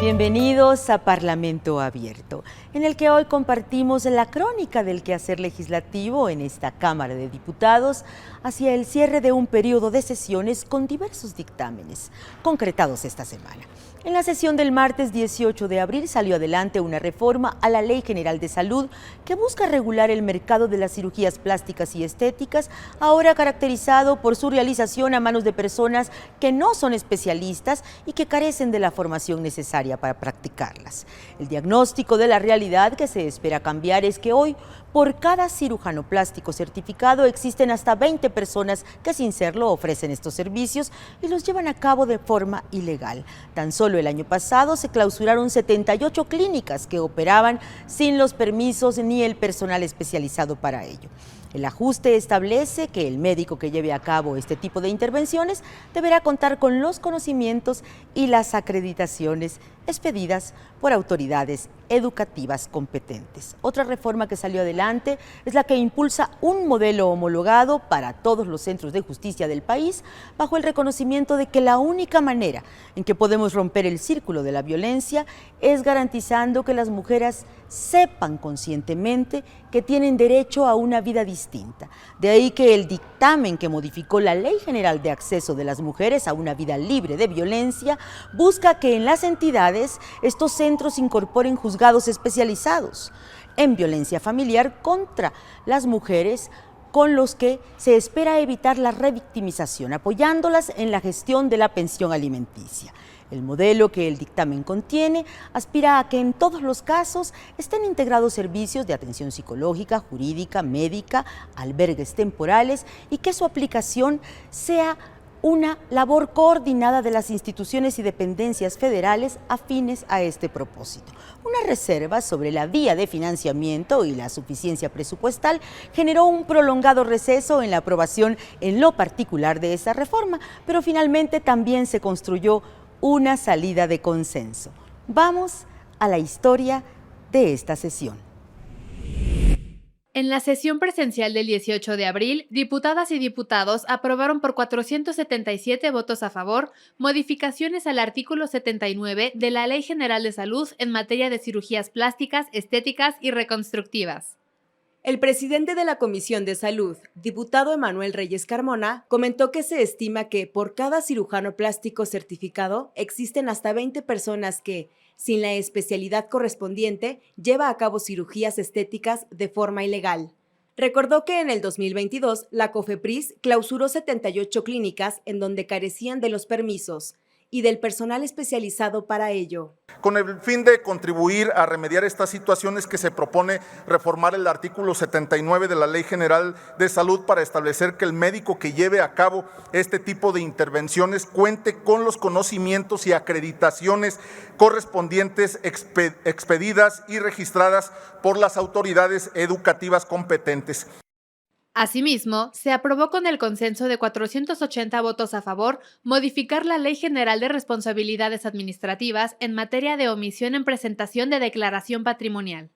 Bienvenidos a Parlamento Abierto, en el que hoy compartimos la crónica del quehacer legislativo en esta Cámara de Diputados hacia el cierre de un periodo de sesiones con diversos dictámenes concretados esta semana. En la sesión del martes 18 de abril salió adelante una reforma a la Ley General de Salud que busca regular el mercado de las cirugías plásticas y estéticas, ahora caracterizado por su realización a manos de personas que no son especialistas y que carecen de la formación necesaria para practicarlas. El diagnóstico de la realidad que se espera cambiar es que hoy, por cada cirujano plástico certificado, existen hasta 20 personas que sin serlo ofrecen estos servicios y los llevan a cabo de forma ilegal. Tan solo el año pasado se clausuraron 78 clínicas que operaban sin los permisos ni el personal especializado para ello. El ajuste establece que el médico que lleve a cabo este tipo de intervenciones deberá contar con los conocimientos y las acreditaciones expedidas por autoridades educativas competentes. Otra reforma que salió adelante es la que impulsa un modelo homologado para todos los centros de justicia del país, bajo el reconocimiento de que la única manera en que podemos romper el círculo de la violencia es garantizando que las mujeres sepan conscientemente que tienen derecho a una vida distinta. De ahí que el dictamen que modificó la Ley General de Acceso de las Mujeres a una Vida Libre de Violencia busca que en las entidades estos centros incorporen juzgados especializados en violencia familiar contra las mujeres, con los que se espera evitar la revictimización, apoyándolas en la gestión de la pensión alimenticia. El modelo que el dictamen contiene aspira a que en todos los casos estén integrados servicios de atención psicológica, jurídica, médica, albergues temporales y que su aplicación sea una labor coordinada de las instituciones y dependencias federales afines a este propósito. Una reserva sobre la vía de financiamiento y la suficiencia presupuestal generó un prolongado receso en la aprobación en lo particular de esa reforma, pero finalmente también se construyó una salida de consenso. Vamos a la historia de esta sesión. En la sesión presencial del 18 de abril, diputadas y diputados aprobaron por 477 votos a favor modificaciones al artículo 79 de la Ley General de Salud en materia de cirugías plásticas, estéticas y reconstructivas. El presidente de la Comisión de Salud, diputado Emanuel Reyes Carmona, comentó que se estima que por cada cirujano plástico certificado existen hasta 20 personas que, sin la especialidad correspondiente, lleva a cabo cirugías estéticas de forma ilegal. Recordó que en el 2022 la COFEPRIS clausuró 78 clínicas en donde carecían de los permisos y del personal especializado para ello. Con el fin de contribuir a remediar estas situaciones que se propone reformar el artículo 79 de la Ley General de Salud para establecer que el médico que lleve a cabo este tipo de intervenciones cuente con los conocimientos y acreditaciones correspondientes expedidas y registradas por las autoridades educativas competentes. Asimismo, se aprobó con el consenso de 480 votos a favor modificar la Ley General de Responsabilidades Administrativas en materia de omisión en presentación de declaración patrimonial.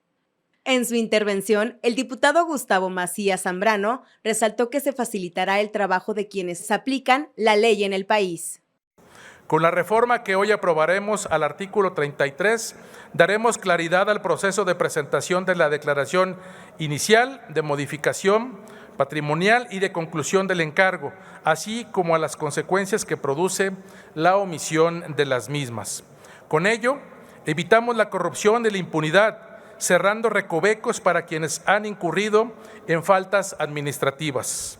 En su intervención, el diputado Gustavo Macías Zambrano resaltó que se facilitará el trabajo de quienes aplican la ley en el país. Con la reforma que hoy aprobaremos al artículo 33, daremos claridad al proceso de presentación de la declaración inicial, de modificación patrimonial y de conclusión del encargo, así como a las consecuencias que produce la omisión de las mismas. Con ello, evitamos la corrupción y la impunidad, cerrando recovecos para quienes han incurrido en faltas administrativas.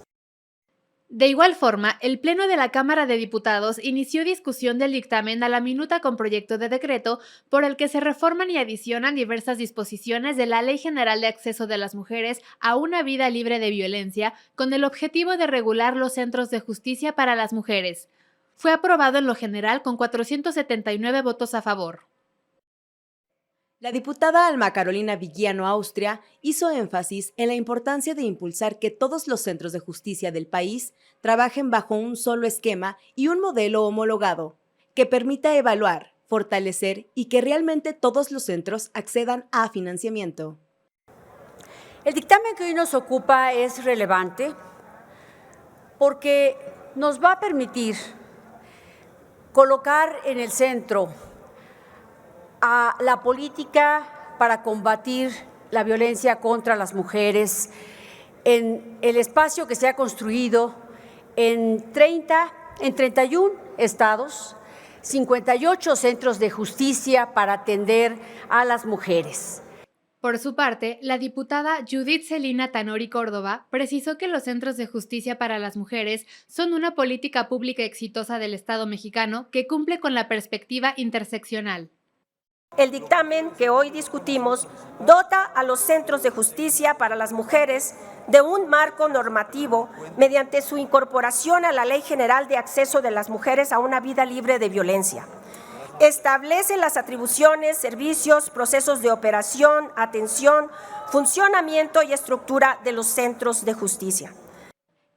De igual forma, el Pleno de la Cámara de Diputados inició discusión del dictamen a la minuta con proyecto de decreto por el que se reforman y adicionan diversas disposiciones de la Ley General de Acceso de las Mujeres a una Vida Libre de Violencia con el objetivo de regular los centros de justicia para las mujeres. Fue aprobado en lo general con 479 votos a favor. La diputada Alma Carolina Villano Austria hizo énfasis en la importancia de impulsar que todos los centros de justicia del país trabajen bajo un solo esquema y un modelo homologado, que permita evaluar, fortalecer y que realmente todos los centros accedan a financiamiento. El dictamen que hoy nos ocupa es relevante porque nos va a permitir colocar en el centro a la política para combatir la violencia contra las mujeres en el espacio que se ha construido en 31 estados, 58 centros de justicia para atender a las mujeres. Por su parte, la diputada Judith Celina Tanori Córdoba precisó que los centros de justicia para las mujeres son una política pública exitosa del Estado mexicano que cumple con la perspectiva interseccional. El dictamen que hoy discutimos dota a los centros de justicia para las mujeres de un marco normativo mediante su incorporación a la Ley General de Acceso de las Mujeres a una Vida Libre de Violencia. Establece las atribuciones, servicios, procesos de operación, atención, funcionamiento y estructura de los centros de justicia.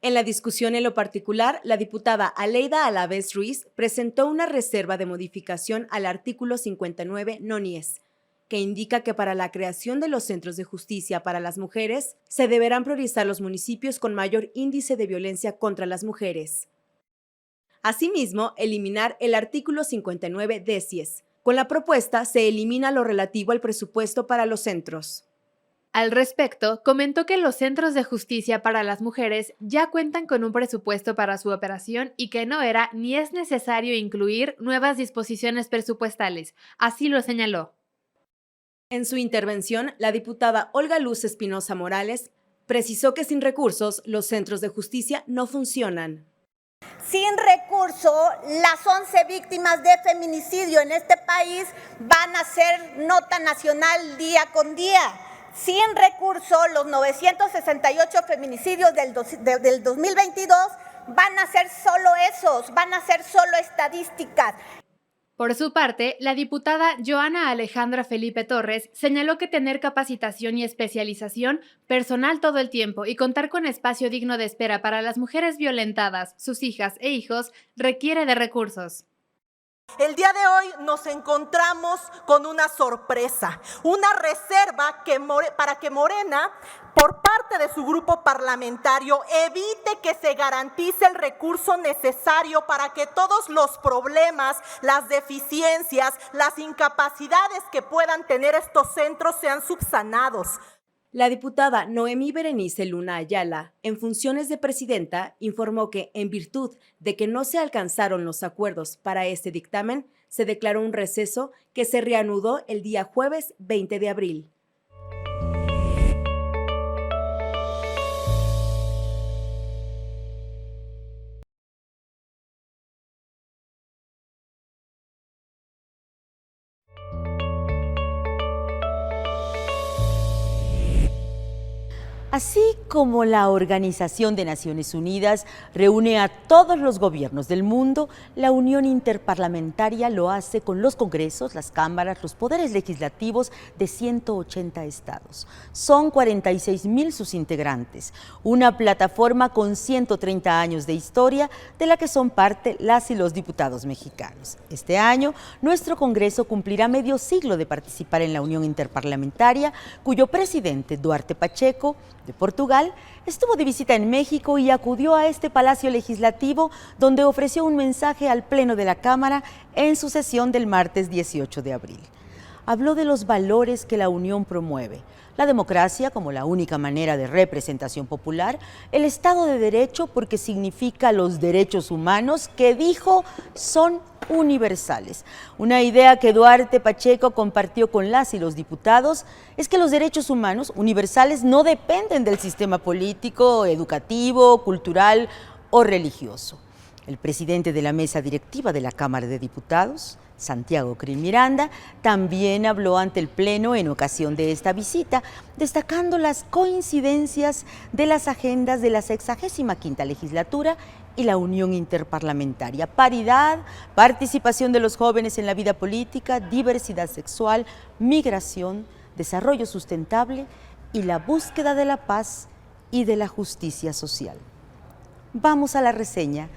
En la discusión en lo particular, la diputada Aleida Alavés Ruiz presentó una reserva de modificación al artículo 59 nonies, que indica que para la creación de los centros de justicia para las mujeres se deberán priorizar los municipios con mayor índice de violencia contra las mujeres. Asimismo, eliminar el artículo 59 decies. Con la propuesta se elimina lo relativo al presupuesto para los centros. Al respecto, comentó que los centros de justicia para las mujeres ya cuentan con un presupuesto para su operación y que no era ni es necesario incluir nuevas disposiciones presupuestales. Así lo señaló. En su intervención, la diputada Olga Luz Espinosa Morales precisó que sin recursos los centros de justicia no funcionan. Sin recurso, las 11 víctimas de feminicidio en este país van a ser nota nacional día con día. Sin recurso, los 968 feminicidios del 2022 van a ser solo esos, van a ser solo estadísticas. Por su parte, la diputada Joana Alejandra Felipe Torres señaló que tener capacitación y especialización personal todo el tiempo y contar con espacio digno de espera para las mujeres violentadas, sus hijas e hijos requiere de recursos. El día de hoy nos encontramos con una sorpresa, una reserva para que Morena, por parte de su grupo parlamentario, evite que se garantice el recurso necesario para que todos los problemas, las deficiencias, las incapacidades que puedan tener estos centros sean subsanados. La diputada Noemí Berenice Luna Ayala, en funciones de presidenta, informó que, en virtud de que no se alcanzaron los acuerdos para este dictamen, se declaró un receso que se reanudó el día jueves 20 de abril. Así como la Organización de Naciones Unidas reúne a todos los gobiernos del mundo, la Unión Interparlamentaria lo hace con los congresos, las cámaras, los poderes legislativos de 180 estados. Son 46,000 sus integrantes, una plataforma con 130 años de historia de la que son parte las y los diputados mexicanos. Este año, nuestro Congreso cumplirá medio siglo de participar en la Unión Interparlamentaria, cuyo presidente, Duarte Pacheco, de Portugal, estuvo de visita en México y acudió a este Palacio Legislativo, donde ofreció un mensaje al Pleno de la Cámara en su sesión del martes 18 de abril. Habló de los valores que la Unión promueve: la democracia como la única manera de representación popular, el Estado de Derecho porque significa los derechos humanos que, dijo, son universales. Una idea que Duarte Pacheco compartió con las y los diputados es que los derechos humanos universales no dependen del sistema político, educativo, cultural o religioso. El presidente de la mesa directiva de la Cámara de Diputados, Santiago Krill Miranda, también habló ante el Pleno en ocasión de esta visita, destacando las coincidencias de las agendas de la 65ª legislatura y la Unión Interparlamentaria: paridad, participación de los jóvenes en la vida política, diversidad sexual, migración, desarrollo sustentable y la búsqueda de la paz y de la justicia social. Vamos a la reseña.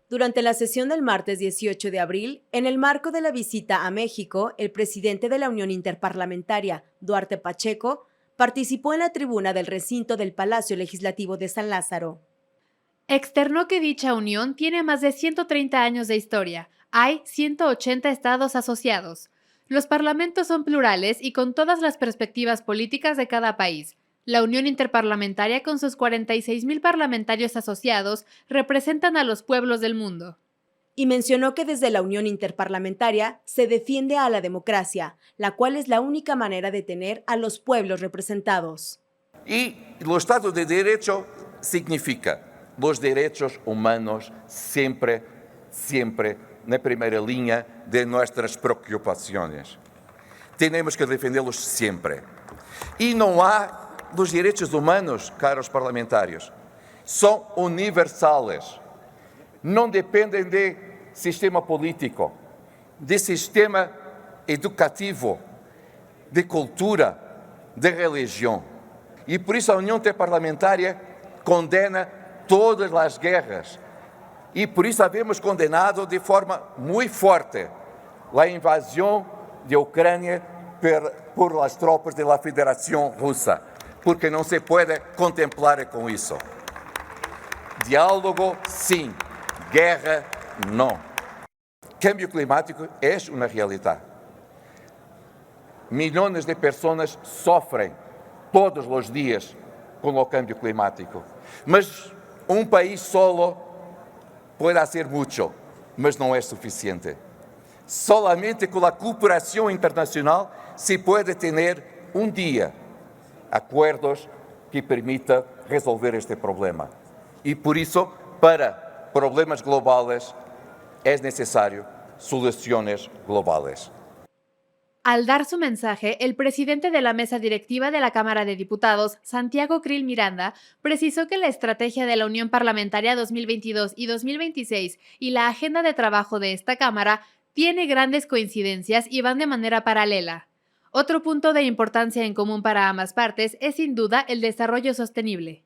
Durante la sesión del martes 18 de abril, en el marco de la visita a México, el presidente de la Unión Interparlamentaria, Duarte Pacheco, participó en la tribuna del recinto del Palacio Legislativo de San Lázaro. Externó que dicha unión tiene más de 130 años de historia. Hay 180 estados asociados. Los parlamentos son plurales y con todas las perspectivas políticas de cada país. La Unión Interparlamentaria, con sus 46,000 parlamentarios asociados, representan a los pueblos del mundo. Y mencionó que desde la Unión Interparlamentaria se defiende a la democracia, la cual es la única manera de tener a los pueblos representados. Y el Estado de Derecho significa los derechos humanos siempre en la primera línea de nuestras preocupaciones. Tenemos que defenderlos siempre. Y no hay los derechos humanos, caros parlamentarios, son universales. No dependen de sistema político, de sistema educativo, de cultura, de religión. Y por eso la Unión Interparlamentaria condena todas las guerras. Y por eso hemos condenado de forma muy fuerte la invasión de Ucrania por las tropas de la Federación Rusa, porque no se puede contemplar con eso. Diálogo, sí. Guerra, no. Cambio climático es una realidad. Millones de personas sufren todos los días con el cambio climático. Mas un país solo puede hacer mucho, mas no es suficiente. Solamente con la cooperación internacional se puede tener un día acuerdos que permitan resolver este problema. Y por eso, para problemas globales, es necesario soluciones globales. Al dar su mensaje, el presidente de la mesa directiva de la Cámara de Diputados, Santiago Krill Miranda, precisó que la estrategia de la Unión Parlamentaria 2022 y 2026 y la agenda de trabajo de esta Cámara tiene grandes coincidencias y van de manera paralela. Otro punto de importancia en común para ambas partes es sin duda el desarrollo sostenible.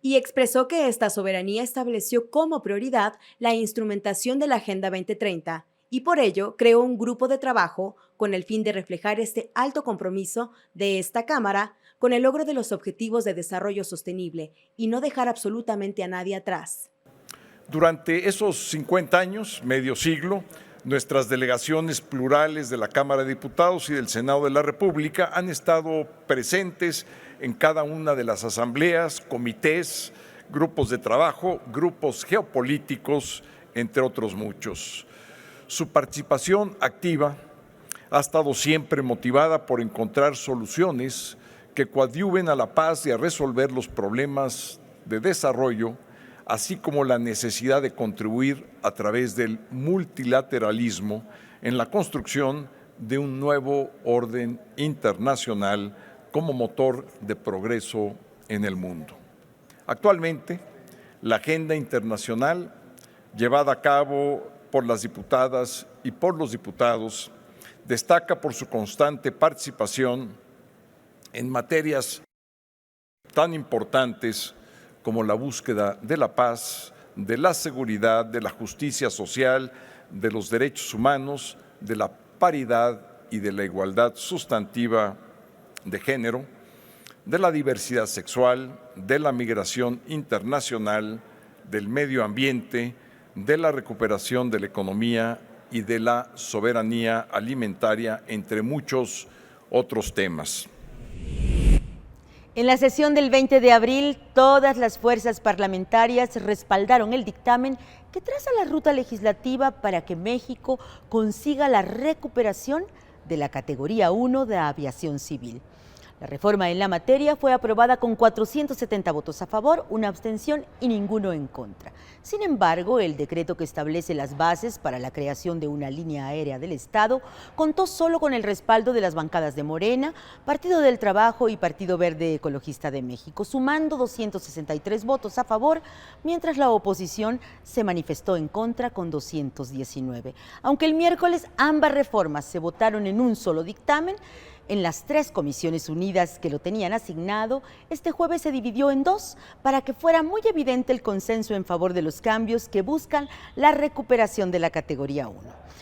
Y expresó que esta soberanía estableció como prioridad la instrumentación de la Agenda 2030 y por ello creó un grupo de trabajo con el fin de reflejar este alto compromiso de esta Cámara con el logro de los objetivos de desarrollo sostenible y no dejar absolutamente a nadie atrás. Durante esos 50 años, medio siglo, nuestras delegaciones plurales de la Cámara de Diputados y del Senado de la República han estado presentes en cada una de las asambleas, comités, grupos de trabajo, grupos geopolíticos, entre otros muchos. Su participación activa ha estado siempre motivada por encontrar soluciones que coadyuven a la paz y a resolver los problemas de desarrollo, así como la necesidad de contribuir a través del multilateralismo en la construcción de un nuevo orden internacional como motor de progreso en el mundo. Actualmente, la agenda internacional llevada a cabo por las diputadas y por los diputados destaca por su constante participación en materias tan importantes como la búsqueda de la paz, de la seguridad, de la justicia social, de los derechos humanos, de la paridad y de la igualdad sustantiva de género, de la diversidad sexual, de la migración internacional, del medio ambiente, de la recuperación de la economía y de la soberanía alimentaria, entre muchos otros temas. En la sesión del 20 de abril, todas las fuerzas parlamentarias respaldaron el dictamen que traza la ruta legislativa para que México consiga la recuperación de la categoría 1 de aviación civil. La reforma en la materia fue aprobada con 470 votos a favor, una abstención y ninguno en contra. Sin embargo, el decreto que establece las bases para la creación de una línea aérea del Estado contó solo con el respaldo de las bancadas de Morena, Partido del Trabajo y Partido Verde Ecologista de México, sumando 263 votos a favor, mientras la oposición se manifestó en contra con 219. Aunque el miércoles ambas reformas se votaron en un solo dictamen, en las 3 comisiones unidas que lo tenían asignado, este jueves se dividió en 2 para que fuera muy evidente el consenso en favor de los cambios que buscan la recuperación de la categoría 1.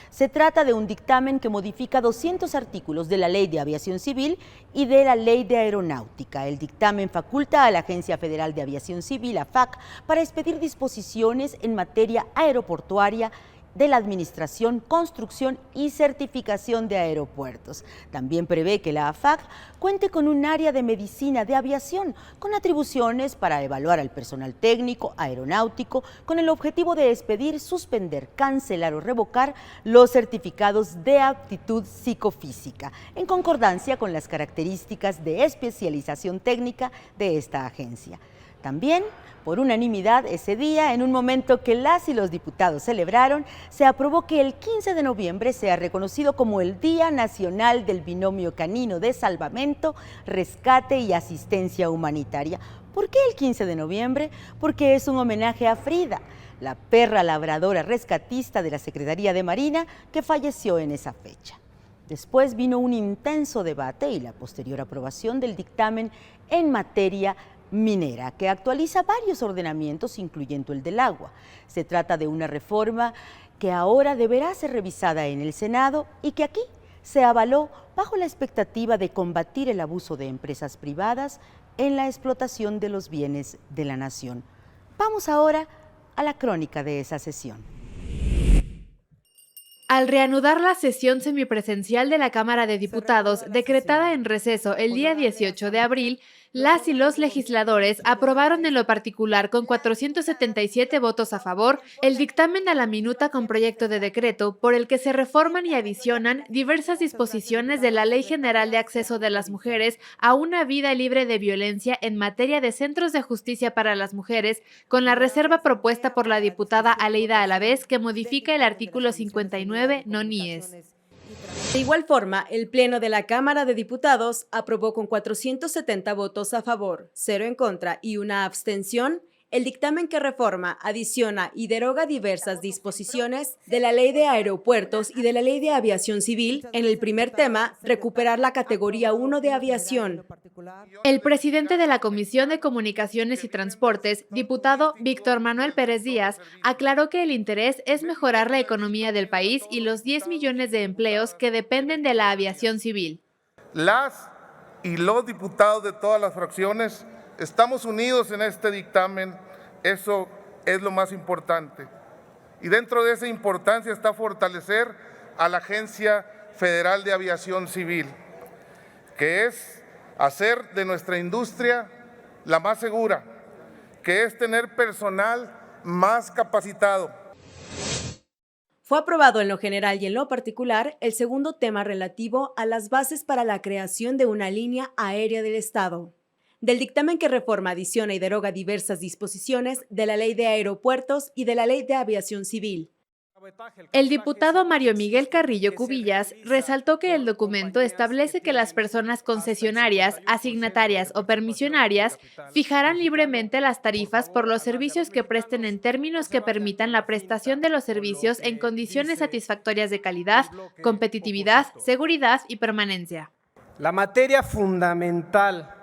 Se trata de un dictamen que modifica 200 artículos de la Ley de Aviación Civil y de la Ley de Aeronáutica. El dictamen faculta a la Agencia Federal de Aviación Civil, AFAC, para expedir disposiciones en materia aeroportuaria de la Administración, Construcción y Certificación de Aeropuertos. También prevé que la AFAC cuente con un área de medicina de aviación con atribuciones para evaluar al personal técnico, aeronáutico, con el objetivo de expedir, suspender, cancelar o revocar los certificados de aptitud psicofísica, en concordancia con las características de especialización técnica de esta agencia. También, por unanimidad ese día, en un momento que las y los diputados celebraron, se aprobó que el 15 de noviembre sea reconocido como el Día Nacional del Binomio Canino de Salvamento, Rescate y Asistencia Humanitaria. ¿Por qué el 15 de noviembre? Porque es un homenaje a Frida, la perra labradora rescatista de la Secretaría de Marina que falleció en esa fecha. Después vino un intenso debate y la posterior aprobación del dictamen en materia minera, que actualiza varios ordenamientos, incluyendo el del agua. Se trata de una reforma que ahora deberá ser revisada en el Senado y que aquí se avaló bajo la expectativa de combatir el abuso de empresas privadas en la explotación de los bienes de la nación. Vamos ahora a la crónica de esa sesión. Al reanudar la sesión semipresencial de la Cámara de Diputados, decretada en receso el día 18 de abril, las y los legisladores aprobaron en lo particular con 477 votos a favor el dictamen a la minuta con proyecto de decreto por el que se reforman y adicionan diversas disposiciones de la Ley General de Acceso de las Mujeres a una vida libre de violencia en materia de centros de justicia para las mujeres, con la reserva propuesta por la diputada Aleida Alavés que modifica el artículo 59 noníes. De igual forma, el Pleno de la Cámara de Diputados aprobó con 470 votos a favor, 0 en contra y una abstención el dictamen que reforma, adiciona y deroga diversas disposiciones de la Ley de Aeropuertos y de la Ley de Aviación Civil. En el primer tema, recuperar la categoría 1 de aviación. El presidente de la Comisión de Comunicaciones y Transportes, diputado Víctor Manuel Pérez Díaz, aclaró que el interés es mejorar la economía del país y los 10 millones de empleos que dependen de la aviación civil. Las y los diputados de todas las fracciones estamos unidos en este dictamen, eso es lo más importante. Y dentro de esa importancia está fortalecer a la Agencia Federal de Aviación Civil, que es hacer de nuestra industria la más segura, que es tener personal más capacitado. Fue aprobado en lo general y en lo particular el segundo tema relativo a las bases para la creación de una línea aérea del Estado. Del dictamen que reforma, adiciona y deroga diversas disposiciones de la Ley de Aeropuertos y de la Ley de Aviación Civil. El diputado Mario Miguel Carrillo Cubillas resaltó que el documento establece que las personas concesionarias, asignatarias o permisionarias fijarán libremente las tarifas por los servicios que presten en términos que permitan la prestación de los servicios en condiciones satisfactorias de calidad, competitividad, seguridad y permanencia. La materia fundamental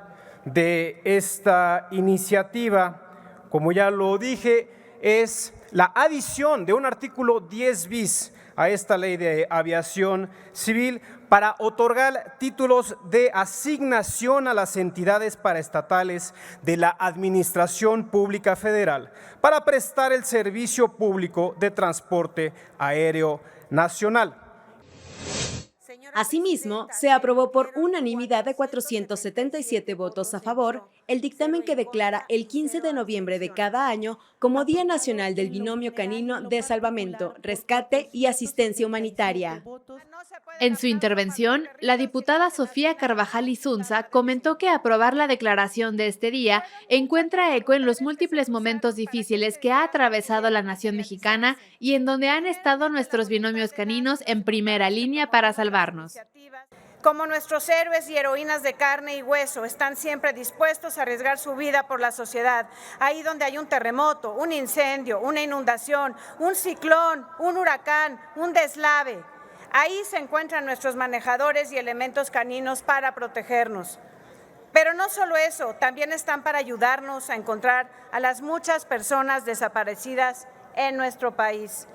de esta iniciativa, como ya lo dije, es la adición de un artículo 10 bis a esta Ley de Aviación Civil para otorgar títulos de asignación a las entidades paraestatales de la Administración Pública Federal para prestar el servicio público de transporte aéreo nacional. Asimismo, se aprobó por unanimidad de 477 votos a favor el dictamen que declara el 15 de noviembre de cada año como Día Nacional del Binomio Canino de Salvamento, Rescate y Asistencia Humanitaria. En su intervención, la diputada Sofía Carvajal Izunza comentó que aprobar la declaración de este día encuentra eco en los múltiples momentos difíciles que ha atravesado la nación mexicana y en donde han estado nuestros binomios caninos en primera línea para salvarnos. Como nuestros héroes y heroínas de carne y hueso están siempre dispuestos a arriesgar su vida por la sociedad, ahí donde hay un terremoto, un incendio, una inundación, un ciclón, un huracán, un deslave. Ahí se encuentran nuestros manejadores y elementos caninos para protegernos. Pero no solo eso, también están para ayudarnos a encontrar a las muchas personas desaparecidas en nuestro país.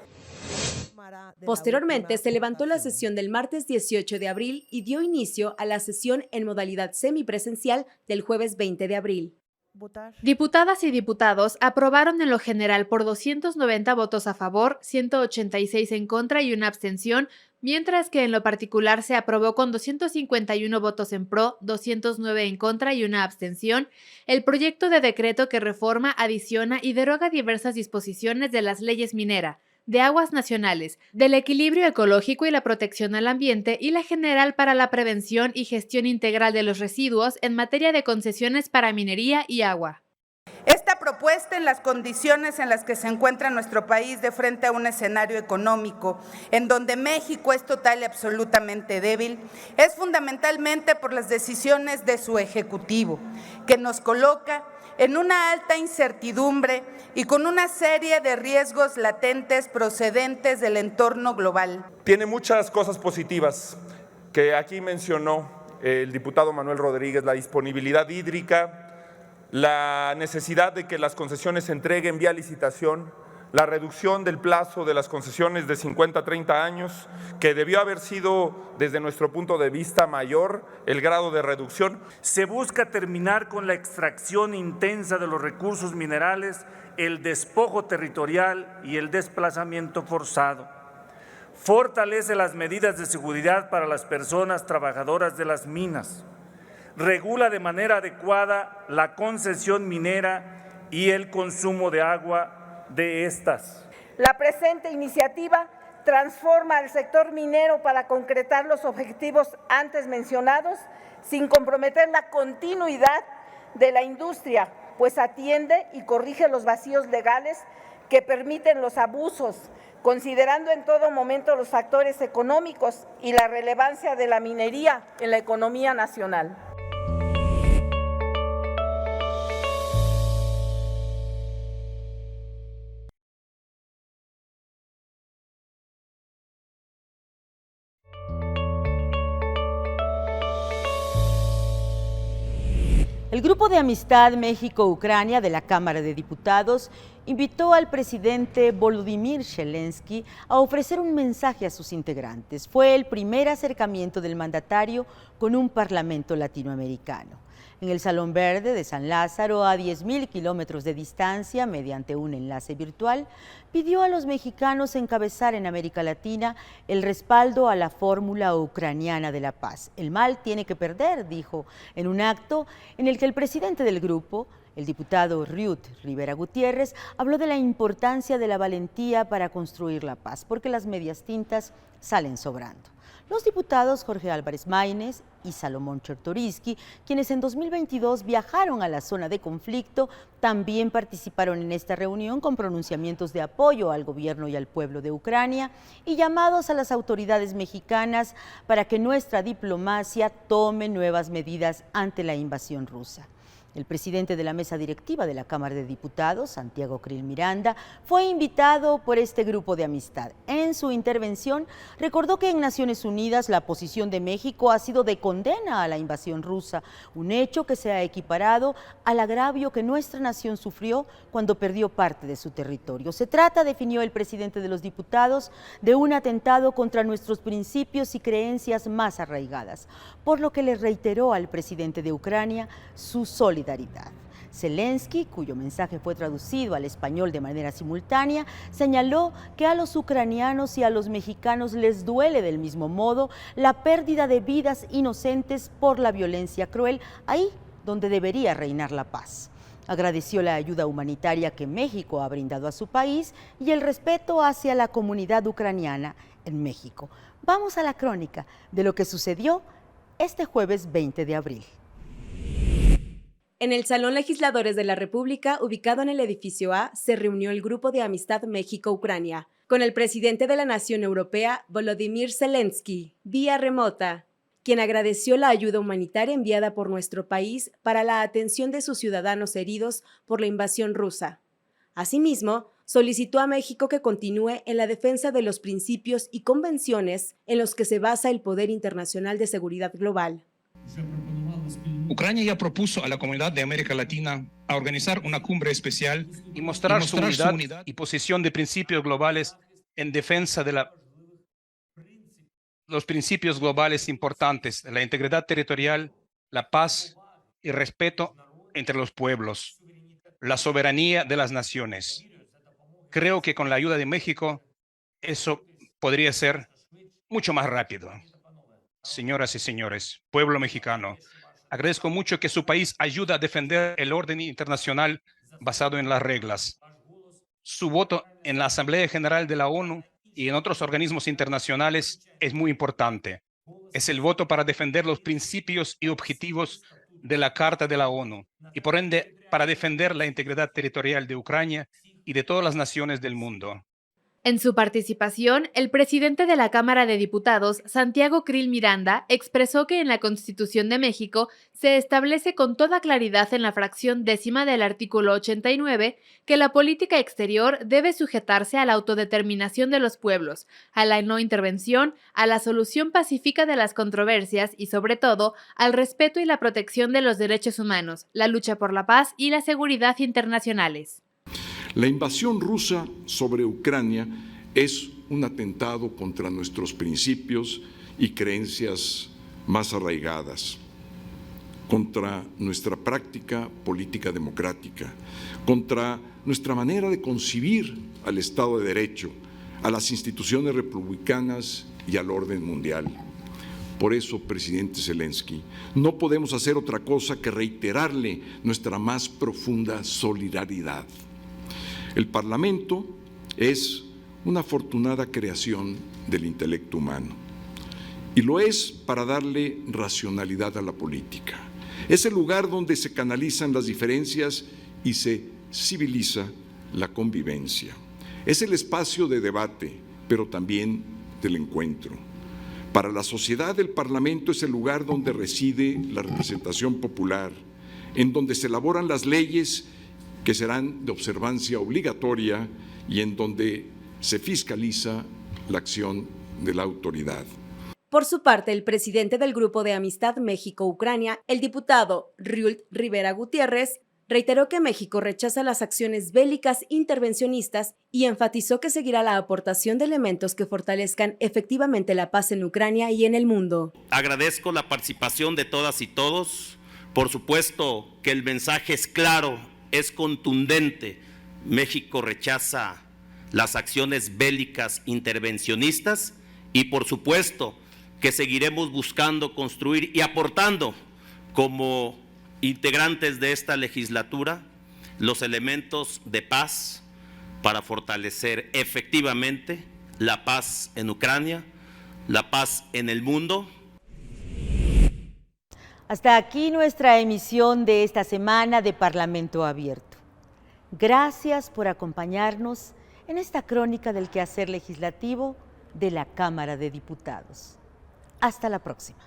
Posteriormente, se levantó la sesión del martes 18 de abril y dio inicio a la sesión en modalidad semipresencial del jueves 20 de abril. votar. Diputadas y diputados aprobaron en lo general por 290 votos a favor, 186 en contra y una abstención, mientras que en lo particular se aprobó con 251 votos en pro, 209 en contra y una abstención, el proyecto de decreto que reforma, adiciona y deroga diversas disposiciones de las leyes minera, de aguas nacionales, del equilibrio ecológico y la protección al ambiente y la general para la prevención y gestión integral de los residuos en materia de concesiones para minería y agua. Esta propuesta, en las condiciones en las que se encuentra nuestro país de frente a un escenario económico en donde México es total y absolutamente débil, es fundamentalmente por las decisiones de su Ejecutivo, que nos coloca en una alta incertidumbre y con una serie de riesgos latentes procedentes del entorno global. Tiene muchas cosas positivas que aquí mencionó el diputado Manuel Rodríguez: la disponibilidad hídrica, la necesidad de que las concesiones se entreguen vía licitación, la reducción del plazo de las concesiones de 50 a 30 años, que debió haber sido, desde nuestro punto de vista, mayor el grado de reducción. Se busca terminar con la extracción intensa de los recursos minerales, el despojo territorial y el desplazamiento forzado. Fortalece las medidas de seguridad para las personas trabajadoras de las minas. Regula de manera adecuada la concesión minera y el consumo de agua de estas. La presente iniciativa transforma al sector minero para concretar los objetivos antes mencionados sin comprometer la continuidad de la industria, pues atiende y corrige los vacíos legales que permiten los abusos, considerando en todo momento los factores económicos y la relevancia de la minería en la economía nacional. El Grupo de Amistad México-Ucrania de la Cámara de Diputados invitó al presidente Volodymyr Zelensky a ofrecer un mensaje a sus integrantes. Fue el primer acercamiento del mandatario con un parlamento latinoamericano. En el Salón Verde de San Lázaro, a 10.000 kilómetros de distancia, mediante un enlace virtual, pidió a los mexicanos encabezar en América Latina el respaldo a la fórmula ucraniana de la paz. El mal tiene que perder, dijo, en un acto en el que el presidente del grupo, el diputado Riut Rivera Gutiérrez, habló de la importancia de la valentía para construir la paz, porque las medias tintas salen sobrando. Los diputados Jorge Álvarez Maínez y Salomón Chertorivsky, quienes en 2022 viajaron a la zona de conflicto, también participaron en esta reunión con pronunciamientos de apoyo al gobierno y al pueblo de Ucrania y llamados a las autoridades mexicanas para que nuestra diplomacia tome nuevas medidas ante la invasión rusa. El presidente de la mesa directiva de la Cámara de Diputados, Santiago Krill Miranda, fue invitado por este grupo de amistad. En su intervención, recordó que en Naciones Unidas la posición de México ha sido de condena a la invasión rusa, un hecho que se ha equiparado al agravio que nuestra nación sufrió cuando perdió parte de su territorio. Se trata, definió el presidente de los diputados, de un atentado contra nuestros principios y creencias más arraigadas, por lo que le reiteró al presidente de Ucrania su solidaridad. Zelensky, cuyo mensaje fue traducido al español de manera simultánea, señaló que a los ucranianos y a los mexicanos les duele del mismo modo la pérdida de vidas inocentes por la violencia cruel, ahí donde debería reinar la paz. Agradeció la ayuda humanitaria que México ha brindado a su país y el respeto hacia la comunidad ucraniana en México. Vamos a la crónica de lo que sucedió este jueves 20 de abril. En el Salón Legisladores de la República, ubicado en el edificio A, se reunió el Grupo de Amistad México-Ucrania, con el presidente de la Nación Europea, Volodymyr Zelensky, vía remota, quien agradeció la ayuda humanitaria enviada por nuestro país para la atención de sus ciudadanos heridos por la invasión rusa. Asimismo, solicitó a México que continúe en la defensa de los principios y convenciones en los que se basa el poder internacional de seguridad global. Ucrania ya propuso a la Comunidad de América Latina a organizar una cumbre especial y mostrar su unidad y posición de principios globales en defensa de los principios globales importantes, la integridad territorial, la paz y respeto entre los pueblos, la soberanía de las naciones. Creo que con la ayuda de México, eso podría ser mucho más rápido. Señoras y señores, pueblo mexicano, agradezco mucho que su país ayude a defender el orden internacional basado en las reglas. Su voto en la Asamblea General de la ONU y en otros organismos internacionales es muy importante. Es el voto para defender los principios y objetivos de la Carta de la ONU y por ende para defender la integridad territorial de Ucrania y de todas las naciones del mundo. En su participación, el presidente de la Cámara de Diputados, Santiago Krill Miranda, expresó que en la Constitución de México se establece con toda claridad en la fracción 10ª del artículo 89 que la política exterior debe sujetarse a la autodeterminación de los pueblos, a la no intervención, a la solución pacífica de las controversias y, sobre todo, al respeto y la protección de los derechos humanos, la lucha por la paz y la seguridad internacionales. La invasión rusa sobre Ucrania es un atentado contra nuestros principios y creencias más arraigadas, contra nuestra práctica política democrática, contra nuestra manera de concebir al Estado de Derecho, a las instituciones republicanas y al orden mundial. Por eso, presidente Zelensky, no podemos hacer otra cosa que reiterarle nuestra más profunda solidaridad. El Parlamento es una afortunada creación del intelecto humano y lo es para darle racionalidad a la política. Es el lugar donde se canalizan las diferencias y se civiliza la convivencia. Es el espacio de debate, pero también del encuentro. Para la sociedad, el Parlamento es el lugar donde reside la representación popular, en donde se elaboran las leyes que serán de observancia obligatoria y en donde se fiscaliza la acción de la autoridad. Por su parte, el presidente del Grupo de Amistad México-Ucrania, el diputado Ryult Rivera Gutiérrez, reiteró que México rechaza las acciones bélicas intervencionistas y enfatizó que seguirá la aportación de elementos que fortalezcan efectivamente la paz en Ucrania y en el mundo. Agradezco la participación de todas y todos. Por supuesto que el mensaje es claro, es contundente. México rechaza las acciones bélicas intervencionistas y por supuesto que seguiremos buscando construir y aportando como integrantes de esta legislatura los elementos de paz para fortalecer efectivamente la paz en Ucrania, la paz en el mundo. Hasta aquí nuestra emisión de esta semana de Parlamento Abierto. Gracias por acompañarnos en esta crónica del quehacer legislativo de la Cámara de Diputados. Hasta la próxima.